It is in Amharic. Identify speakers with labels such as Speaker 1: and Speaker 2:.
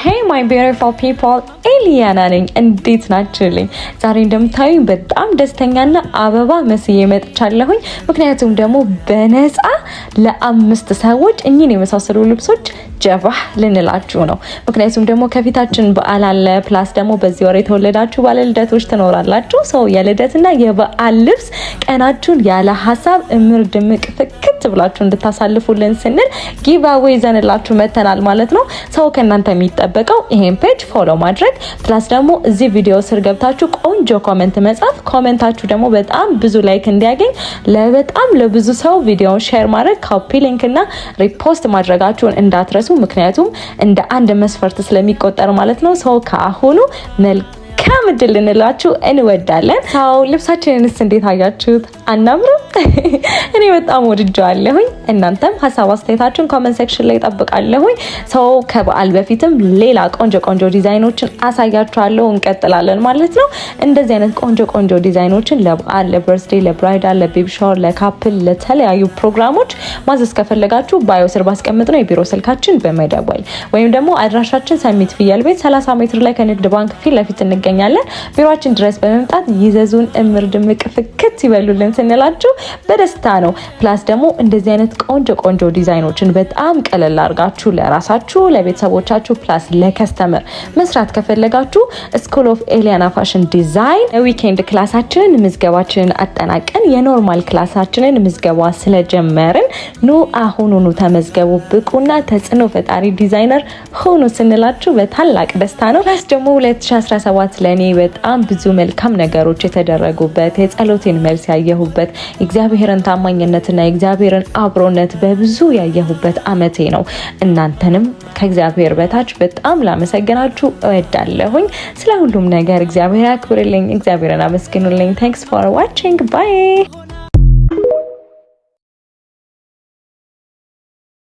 Speaker 1: Hey my beautiful people, ኤሊያና ነኝ። እንዴት ናችሁልኝ? ዛሬ እንደምታዩኝ በጣም ደስተኛና አበባ መስዬ መጥቻለሁኝ። ምክንያቱም ደግሞ በነፃ ለ5 ሰዎች እኚህን የመሳሰሉ ልብሶች ጀባህ ልንላችሁ ነው። ምክንያቱም ደግሞ ከፊታችን በዓል አለ። ፕላስ ደግሞ በዚህ ወር የተወለዳችሁ ባለልደቶች ትኖራላችሁ። ሰው የልደትና የበዓል ልብስ ቀናችሁን ያለ ሐሳብ እምር ድምቅ ፍክት ብላችሁ እንድታሳልፉልን ስንል ጊቫዌ ይዘንላችሁ መተናል ማለት ነው። ሰው ከእናንተ የሚጠበቀው ይሄን ፔጅ ፎሎ ማድረግ ፕላስ ደግሞ እዚህ ቪዲዮ ስር ገብታችሁ ቆንጆ ኮሜንት መጻፍ፣ ኮሜንታችሁ ደግሞ በጣም ብዙ ላይክ እንዲያገኝ ለበጣም ለብዙ ሰው ቪዲዮውን ሼር ማድረግ፣ ኮፒ ሊንክ እና ሪፖስት ማድረጋችሁን እንዳትረሱ። ምክንያቱም እንደ አንድ መስፈርት ስለሚቆጠር ማለት ነው። ሰው ከአሁኑ መልካም እድል እንላችሁ እንወዳለን። ሰው ልብሳችንንስ እንዴት አያችሁት? አናምርም? እኔ በጣም ወድጃለሁኝ። እናንተም ሐሳብ አስተያየታችሁን ኮሜንት ሴክሽን ላይ ጠብቃለሁኝ። ሰው ከበዓል በፊትም ሌላ ቆንጆ ዲዛይኖችን አሳያችኋለሁ። እንቀጥላለን ማለት ነው። እንደዚህ አይነት ቆንጆ ዲዛይኖችን ለበዓል፣ ለበርዝዴይ፣ ለብራይዳል፣ ለቤቢ ሻወር፣ ለካፕል፣ ለተለያዩ ፕሮግራሞች ማዘዝ ከፈለጋችሁ ባዮ ስር ባስቀምጥ ነው የቢሮ ስልካችን በመደወል ወይም ደግሞ አድራሻችን ሰሚት ፍየል ቤት 30 ሜትር ላይ ከንግድ ባንክ ፊት ለፊት እንገኛለን። ቢሮአችን ድረስ በመምጣት ይዘዙን፣ እምር ድምቅ ፍክት ይበሉልን ስንላችሁ በደስታ ነው። ፕላስ ደግሞ እንደዚህ አይነት ቆንጆ ዲዛይኖችን በጣም ቀለል አድርጋችሁ ለራሳችሁ፣ ለቤተሰቦቻችሁ ፕላስ ለከስተመር መስራት ከፈለጋችሁ ስኩል ኦፍ ኤሊያና ፋሽን ዲዛይን ዊኬንድ ክላሳችንን ምዝገባችንን አጠናቀን የኖርማል ክላሳችንን ምዝገባ ስለጀመርን ኑ አሁኑኑ ተመዝገቡ፣ ብቁና ተጽዕኖ ፈጣሪ ዲዛይነር ሆኑ ስንላችሁ በታላቅ ደስታ ነው። ፕላስ ደግሞ 2017 ለኔ በጣም ብዙ መልካም ነገሮች የተደረጉበት የጸሎቴን መልስ ያየሁበት እግዚአብሔርን ታማኝነትና እግዚአብሔርን አብሮነት በብዙ ያየሁበት አመቴ ነው። እናንተንም ከእግዚአብሔር በታች በጣም ላመሰግናችሁ እወዳለሁኝ። ስለ ሁሉም ነገር እግዚአብሔር ያክብርልኝ። እግዚአብሔርን አመስግኑልኝ። Thanks for watching. Bye.